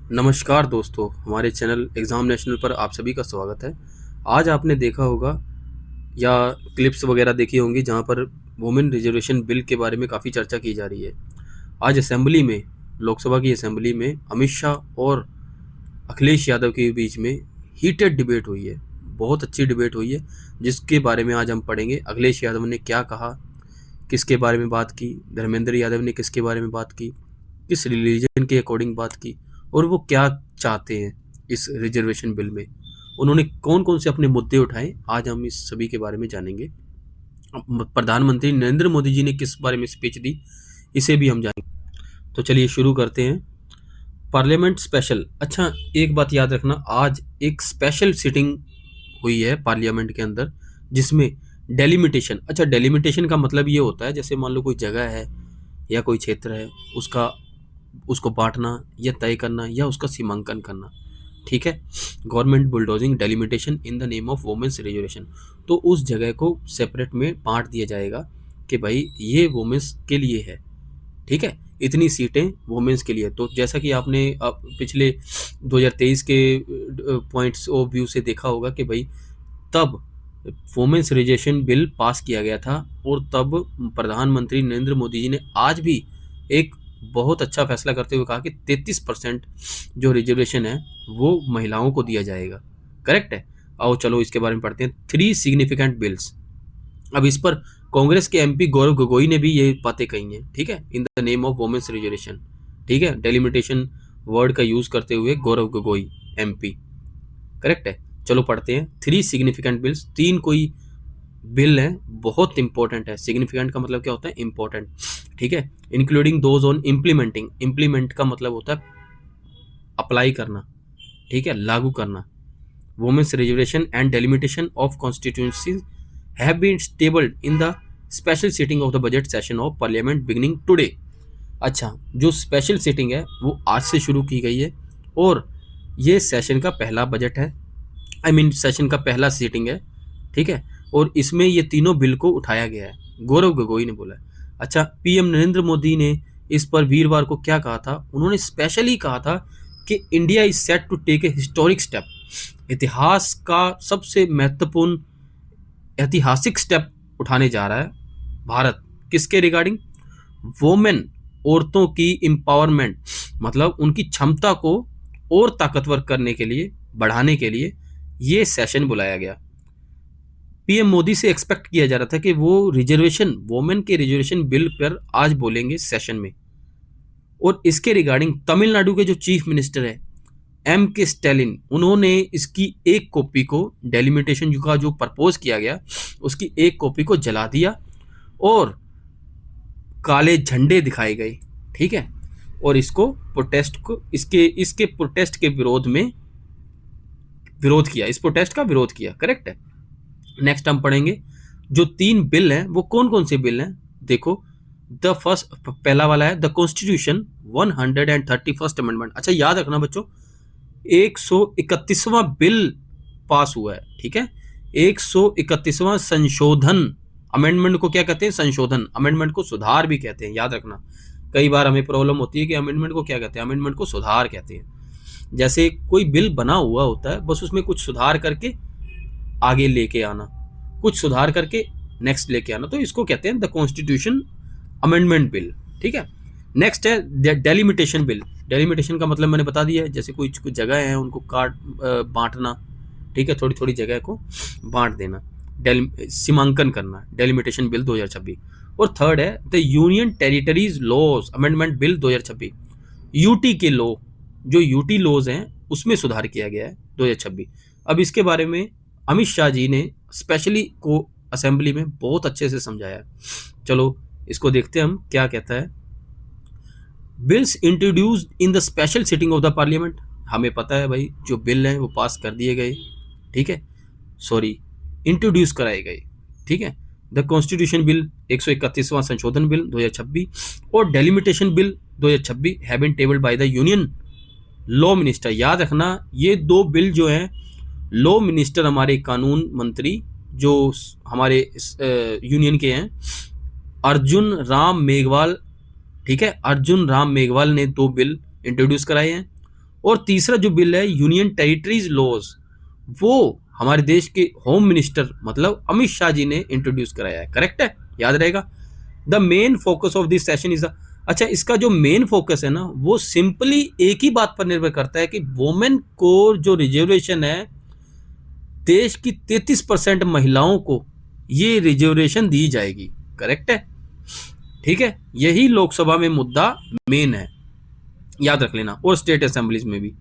नमस्कार दोस्तों, हमारे चैनल एग्ज़ाम नेशनल पर आप सभी का स्वागत है। आज आपने देखा होगा या क्लिप्स वगैरह देखी होंगी जहाँ पर वुमेन रिजर्वेशन बिल के बारे में काफ़ी चर्चा की जा रही है। आज असेंबली में, लोकसभा की असेंबली में अमित शाह और अखिलेश यादव के बीच में हीटेड डिबेट हुई है। बहुत अच्छी डिबेट हुई है, जिसके बारे में आज हम पढ़ेंगे। अखिलेश यादव ने क्या कहा, किसके बारे में बात की, धर्मेंद्र यादव ने किसके बारे में बात की, किस रिलीजन के अकॉर्डिंग बात की और वो क्या चाहते हैं इस रिजर्वेशन बिल में। उन्होंने कौन कौन से अपने मुद्दे उठाए, आज हम इस सभी के बारे में जानेंगे। प्रधानमंत्री नरेंद्र मोदी जी ने किस बारे में स्पीच दी, इसे भी हम जानेंगे। तो चलिए शुरू करते हैं। Parliament special. अच्छा, एक बात याद रखना, आज एक स्पेशल सिटिंग हुई है पार्लियामेंट के अंदर, जिसमें डेलिमिटेशन। अच्छा, डेलिमिटेशन का मतलब ये होता है, जैसे मान लो कोई जगह है या कोई क्षेत्र है, उसको बांटना या तय करना या उसका सीमांकन करना। ठीक है, government bulldozing delimitation in the name of women's reservation. तो उस जगह को सेपरेट में बांट दिया जाएगा कि भाई ये वुमेन्स के लिए है। ठीक है, इतनी सीटें वुमेन्स के लिए। तो जैसा कि आपने पिछले 2023 के पॉइंट्स ऑफ व्यू से देखा होगा कि भाई तब वुमेन्स रिजर्वेशन बिल पास किया गया था और तब प्रधानमंत्री नरेंद्र मोदी जी ने आज भी एक बहुत अच्छा फैसला करते हुए कहा कि 33% जो रिजर्वेशन है वो महिलाओं को दिया जाएगा। करेक्ट है। आओ चलो इसके बारे में पढ़ते हैं। 3 सिग्निफिकेंट बिल्स। अब इस पर कांग्रेस के एमपी गौरव गोगोई ने भी ये बातें कही हैं। ठीक है, in the name of women's reservation. ठीक है, डेलिमिटेशन वर्ड का यूज करते हुए गौरव गोगोई एमपी। करेक्ट है। चलो पढ़ते हैं। 3 सिग्निफिकेंट बिल्स। 3 कोई बिल है, बहुत इंपॉर्टेंट है। सिग्निफिकेंट का मतलब क्या होता है? इंपॉर्टेंट। ठीक है, including those on implementing. Implement का मतलब होता है अप्लाई करना, ठीक है, लागू करना। Women's reservation and delimitation of constituencies have been tabled in the special sitting of the budget session of parliament beginning today. अच्छा, जो स्पेशल सिटिंग है वो आज से शुरू की गई है और ये सेशन का पहला बजट है, सेशन का पहला सीटिंग है। ठीक है, और इसमें ये तीनों बिल को उठाया गया है, गौरव गोगोई ने बोला है। अच्छा, पीएम नरेंद्र मोदी ने इस पर वीरवार को क्या कहा था? उन्होंने स्पेशली कहा था कि India is set to take a historic step. इतिहास का सबसे महत्वपूर्ण ऐतिहासिक स्टेप उठाने जा रहा है भारत। किसके रिगार्डिंग? वोमेन, औरतों की एम्पावरमेंट, मतलब उनकी क्षमता को और ताकतवर करने के लिए, बढ़ाने के लिए ये सेशन बुलाया गया। पीएम मोदी से एक्सपेक्ट किया जा रहा था कि वो रिजर्वेशन, वोमेन के रिजर्वेशन बिल पर आज बोलेंगे सेशन में। और इसके रिगार्डिंग तमिलनाडु के जो चीफ मिनिस्टर है एम के स्टैलिन, उन्होंने इसकी एक कॉपी को, डेलिमिटेशन का जो प्रपोज किया गया उसकी एक कॉपी को जला दिया और काले झंडे दिखाए गए। ठीक है, और इसको प्रोटेस्ट को, इसके प्रोटेस्ट के विरोध में विरोध किया, इस प्रोटेस्ट का विरोध किया। करेक्ट है। नेक्स्ट हम पढ़ेंगे जो 3 बिल हैं वो कौन कौन से बिल हैं। देखो, द फर्स्ट, पहला वाला है द कॉन्स्टिट्यूशन 131st अमेंडमेंट। अच्छा, याद रखना बच्चों, 131वां बिल पास हुआ है। ठीक है, 131वां संशोधन। अमेंडमेंट को क्या कहते हैं? संशोधन। अमेंडमेंट को सुधार भी कहते हैं, याद रखना। कई बार हमें प्रॉब्लम होती है कि अमेंडमेंट को क्या कहते हैं? अमेंडमेंट को सुधार कहते हैं। जैसे कोई बिल बना हुआ होता है, बस उसमें कुछ सुधार करके आगे लेके आना, कुछ सुधार करके नेक्स्ट लेके आना, तो इसको कहते हैं द कॉन्स्टिट्यूशन अमेंडमेंट बिल। ठीक है। नेक्स्ट है डेलिमिटेशन बिल। डेलिमिटेशन का मतलब मैंने बता दिया है, जैसे कुछ जगह है उनको बांटना। ठीक है, थोड़ी थोड़ी जगह को बांट देना, सीमांकन करना, डेलिमिटेशन बिल 2026। और थर्ड है the union territories laws amendment bill 2026। UT के लॉ, जो यूटी लॉज हैं उसमें सुधार किया गया है 2026। अब इसके बारे में अमित शाह जी ने स्पेशली को असेंबली में बहुत अच्छे से समझाया। चलो इसको देखते हैं हम क्या कहता है। Bills introduced in the special sitting of the parliament. हमें पता है भाई, जो बिल हैं वो पास कर दिए गए। ठीक है, सॉरी, इंट्रोड्यूस कराए गए। ठीक है, द कॉन्स्टिट्यूशन बिल 131वां संशोधन बिल 2026 और delimitation bill 2026 have been tabled by the union law minister. याद रखना, ये 2 बिल जो हैं, लॉ मिनिस्टर हमारे कानून मंत्री जो हमारे यूनियन के हैं, अर्जुन राम मेघवाल। ठीक है, अर्जुन राम मेघवाल ने 2 बिल इंट्रोड्यूस कराए हैं और तीसरा जो बिल है यूनियन टेरिटरीज लॉज, वो हमारे देश के होम मिनिस्टर मतलब अमित शाह जी ने इंट्रोड्यूस कराया है। करेक्ट है, याद रहेगा। The main focus of this session is अच्छा, इसका जो मेन फोकस है ना वो सिंपली एक ही बात पर निर्भर करता है कि वोमेन को जो रिजर्वेशन है, देश की 33% महिलाओं को ये रिजर्वेशन दी जाएगी। करेक्ट है, ठीक है, यही लोकसभा में मुद्दा मेन है, याद रख लेना। और स्टेट असेंबलीज में भी,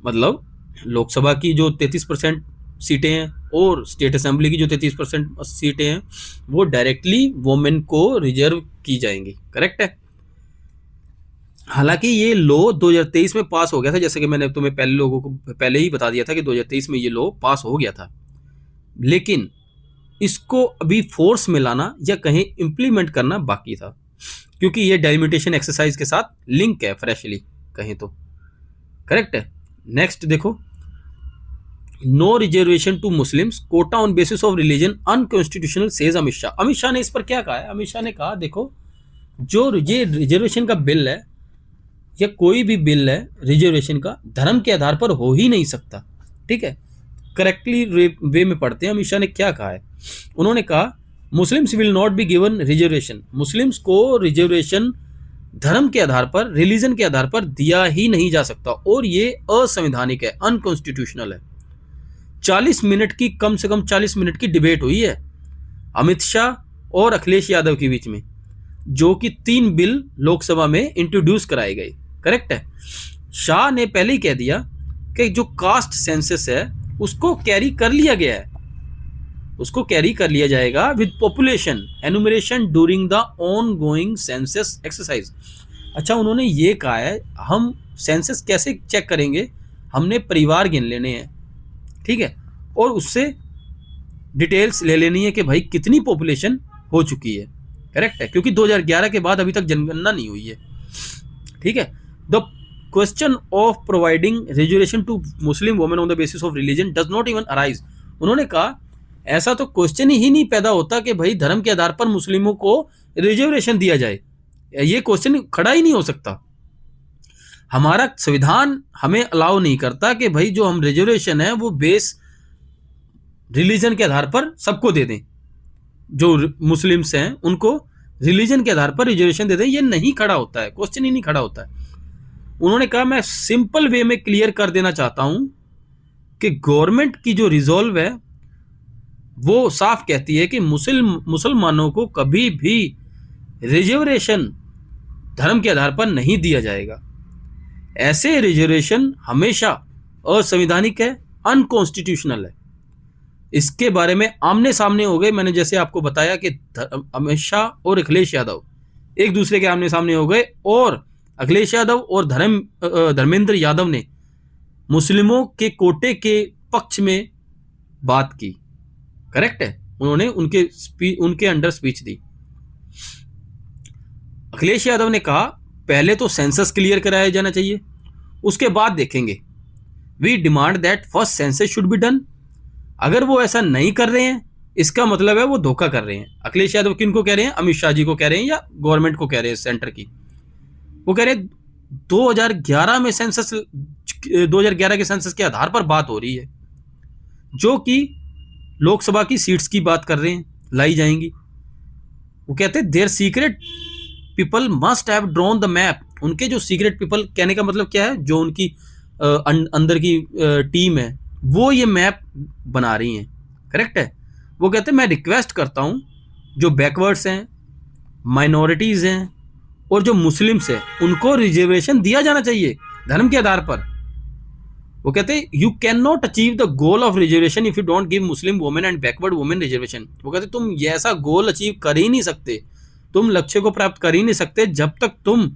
मतलब लोकसभा की जो 33% सीटें हैं और स्टेट असेंबली की जो 33% सीटें हैं वो डायरेक्टली वोमेन को रिजर्व की जाएंगी। करेक्ट है। हालांकि ये लॉ 2023 में पास हो गया था, जैसे कि मैंने तुम्हें पहले ही बता दिया था कि 2023 में ये लॉ पास हो गया था, लेकिन इसको अभी फोर्स में लाना या कहीं इंप्लीमेंट करना बाकी था, क्योंकि ये डेलिमिटेशन एक्सरसाइज के साथ लिंक है फ्रेशली कहीं तो। करेक्ट है। नेक्स्ट देखो, no reservation to Muslims quota on basis of religion unconstitutional says Amit Shah. Amit Shah ने इस पर क्या कहा है? अमित शाह ने कहा देखो, जो रिजर्वेशन का बिल है या कोई भी बिल है रिजर्वेशन का, धर्म के आधार पर हो ही नहीं सकता। ठीक है, करेक्टली वे में पढ़ते हैं अमित शाह ने क्या कहा है। उन्होंने कहा Muslims will not be given reservation, Muslims को रिजर्वेशन धर्म के आधार पर, रिलीजन के आधार पर दिया ही नहीं जा सकता, और ये असंवैधानिक है, अनकॉन्स्टिट्यूशनल है। 40 मिनट की, कम से कम 40 मिनट की डिबेट हुई है अमित शाह और अखिलेश यादव के बीच में, जो कि 3 बिल लोकसभा में इंट्रोड्यूस कराए गए। करेक्ट है। शाह ने पहले ही कह दिया कि जो कास्ट सेंसस है उसको कैरी कर लिया गया है, उसको कैरी कर लिया जाएगा with population enumeration during the on going census exercise. अच्छा, उन्होंने ये कहा है हम सेंसस कैसे चेक करेंगे, हमने परिवार गिन लेने हैं, ठीक है, और उससे डिटेल्स ले लेनी है कि भाई कितनी पॉपुलेशन हो चुकी है। करेक्ट है, क्योंकि 2011 के बाद अभी तक जनगणना नहीं हुई है। ठीक है। The question of providing reservation to Muslim women on the basis of religion does not even arise. उन्होंने कहा ऐसा तो क्वेश्चन ही नहीं पैदा होता कि भाई धर्म के आधार पर मुस्लिमों को रिजर्वेशन दिया जाए, ये क्वेश्चन खड़ा ही नहीं हो सकता। हमारा संविधान हमें अलाउ नहीं करता कि भाई जो हम रिजर्वेशन है वो बेस रिलीजन के आधार पर सबको दे दें, जो मुस्लिम्स हैं उनको रिलीजन के आधार पर रिजर्वेशन दे दें, ये नहीं खड़ा होता है, क्वेश्चन ही नहीं खड़ा होता है। उन्होंने कहा मैं सिंपल वे में क्लियर कर देना चाहता हूं कि गवर्नमेंट की जो रिजॉल्व है वो साफ कहती है कि मुसलमानों को कभी भी रिजर्वेशन धर्म के आधार पर नहीं दिया जाएगा। ऐसे रिजर्वेशन हमेशा असंवैधानिक है, अनकॉन्स्टिट्यूशनल है। इसके बारे में आमने सामने हो गए, मैंने जैसे आपको बताया कि अमित शाह और अखिलेश यादव एक दूसरे के आमने सामने हो गए, और अखिलेश यादव और धर्मेंद्र यादव ने मुस्लिमों के कोटे के पक्ष में बात की। करेक्ट है, उन्होंने उनके अंडर स्पीच दी। अखिलेश यादव ने कहा पहले तो सेंसस क्लियर कराया जाना चाहिए, उसके बाद देखेंगे। We demand that first census should be done. अगर वो ऐसा नहीं कर रहे हैं इसका मतलब है वो धोखा कर रहे हैं। अखिलेश यादव किनको कह रहे हैं? अमित शाह जी को कह रहे हैं या गवर्नमेंट को कह रहे हैं, सेंटर की। वो कह रहे हैं 2011 में सेंसस, 2011 के सेंसस के आधार पर बात हो रही है, जो कि लोकसभा की सीट्स की बात कर रहे हैं, लाई जाएंगी। वो कहते हैं their secret people must have drawn the map. उनके जो सीक्रेट पीपल, कहने का मतलब क्या है, जो उनकी अंदर की टीम है वो ये मैप बना रही हैं। करेक्ट है। वो कहते हैं मैं रिक्वेस्ट करता हूं जो बैकवर्ड्स हैं, माइनॉरिटीज हैं और जो मुस्लिम्स हैं उनको रिजर्वेशन दिया जाना चाहिए धर्म के आधार पर। वो कहते हैं you can not achieve the goal of reservation if you don't give Muslim women and backward women reservation. वो कहते तुम ये ऐसा गोल अचीव कर ही नहीं सकते, तुम लक्ष्य को प्राप्त कर ही नहीं सकते जब तक तुम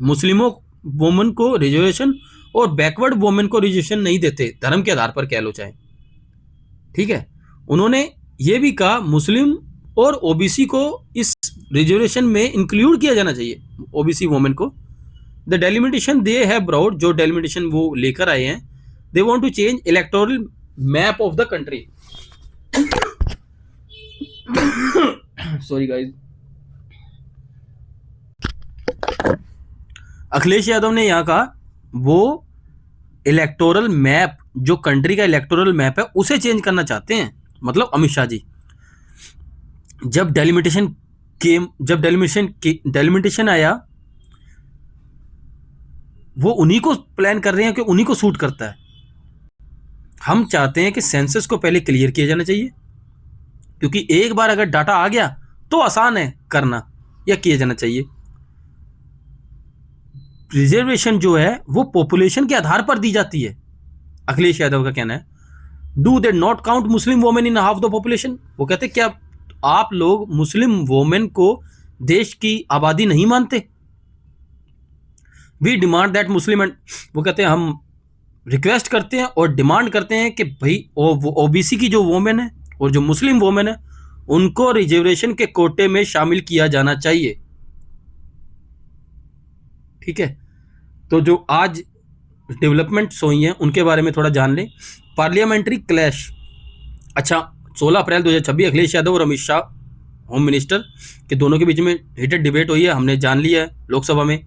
मुस्लिमों वुमेन को रिजर्वेशन और बैकवर्ड वुमेन को रिजर्वेशन नहीं देते, धर्म के आधार पर कह लो चाहे। ठीक है। उन्होंने ये भी कहा मुस्लिम और ओबीसी को इस रिजर्वेशन में इंक्लूड किया जाना चाहिए, ओबीसी वुमेन को। The delimitation they have brought, जो डेलिमिटेशन वो लेकर आए हैं, they want to change electoral map of the country. Sorry guys. Akhilesh Yadav ने यहां कहा वो इलेक्टोरल मैप, जो कंट्री का इलेक्टोरल मैप है उसे चेंज करना चाहते हैं। मतलब अमित शाह जी, जब डेलिमिटेशन आया, वो उन्हीं को प्लान कर रहे हैं कि उन्हीं को सूट करता है। हम चाहते हैं कि सेंसस को पहले क्लियर किया जाना चाहिए, क्योंकि एक बार अगर डाटा आ गया तो आसान है करना, या किया जाना चाहिए। रिजर्वेशन जो है वो पॉपुलेशन के आधार पर दी जाती है। अखिलेश यादव का कहना है, do they not count Muslim women in half the population. वो कहते क्या आप लोग मुस्लिम वोमेन को देश की आबादी नहीं मानते? We demand that Muslim and, वो कहते हैं हम रिक्वेस्ट करते हैं और डिमांड करते हैं कि भाई ओबीसी की जो वोमेन है और जो मुस्लिम वोमेन है उनको रिजर्वेशन के कोटे में शामिल किया जाना चाहिए। ठीक है, तो जो आज डेवलपमेंट्स हुई हैं उनके बारे में थोड़ा जान लें। पार्लियामेंट्री क्लैश, अच्छा 16 अप्रैल 2026 अखिलेश यादव और अमित शाह होम मिनिस्टर के दोनों के बीच में हीटेड डिबेट हुई है, हमने जान लिया है लोकसभा में।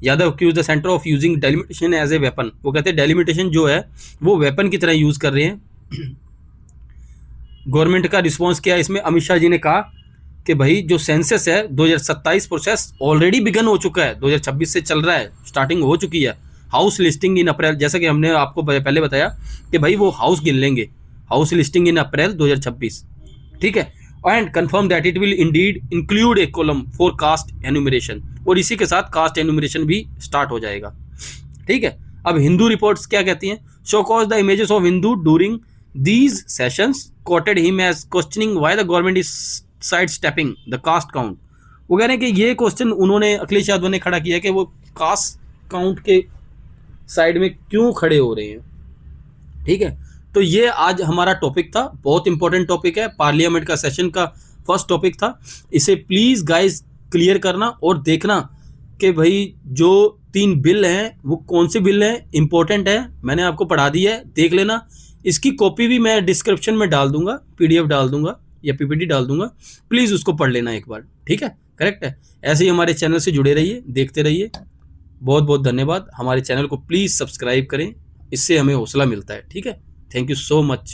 Yadav accuse the centre of using delimitation as a weapon. वो कहते हैं डेलिमिटेशन जो है वो वेपन की तरह यूज कर रहे हैं। गवर्नमेंट का रिस्पॉन्स क्या है इसमें? अमित शाह जी ने कहा कि भाई जो सेंसस है 2027 प्रोसेस ऑलरेडी बिगन हो चुका है, 2026 से चल रहा है, स्टार्टिंग हो चुकी है। हाउस लिस्टिंग इन अप्रैल, जैसा कि हमने आपको पहले बताया कि भाई वो हाउस गिन लेंगे, हाउस लिस्टिंग इन अप्रैल 2026। ठीक है, and confirm that it will indeed include a column for caste enumeration, और इसी के साथ कास्ट एनुमरेशन भी स्टार्ट हो जाएगा। ठीक है, अब हिंदू रिपोर्ट्स क्या कहती हैं? Show cause the images of Hindu during these sessions quoted him as questioning why the government is sidestepping the caste count. वो कह रहे हैं कि ये क्वेश्चन उन्होंने, अखिलेश यादव ने खड़ा किया कि वो कास्ट काउंट के साइड में क्यों खड़े हो रहे हैं। ठीक है, तो ये आज हमारा टॉपिक था, बहुत इंपॉर्टेंट टॉपिक है, पार्लियामेंट का सेशन का फर्स्ट टॉपिक था। इसे प्लीज गाइस क्लियर करना और देखना कि भाई जो 3 बिल हैं वो कौन से बिल हैं, इंपॉर्टेंट है, मैंने आपको पढ़ा दी है, देख लेना। इसकी कॉपी भी मैं डिस्क्रिप्शन में डाल दूंगा, पीडीएफ डाल दूंगा या पीपीटी डाल दूंगा, प्लीज उसको पढ़ लेना एक बार। ठीक है, करेक्ट है। ऐसे ही हमारे चैनल से जुड़े रहिए, देखते रहिए। बहुत बहुत धन्यवाद। हमारे चैनल को प्लीज सब्सक्राइब करें, इससे हमें हौसला मिलता है। ठीक है, थैंक यू सो मच।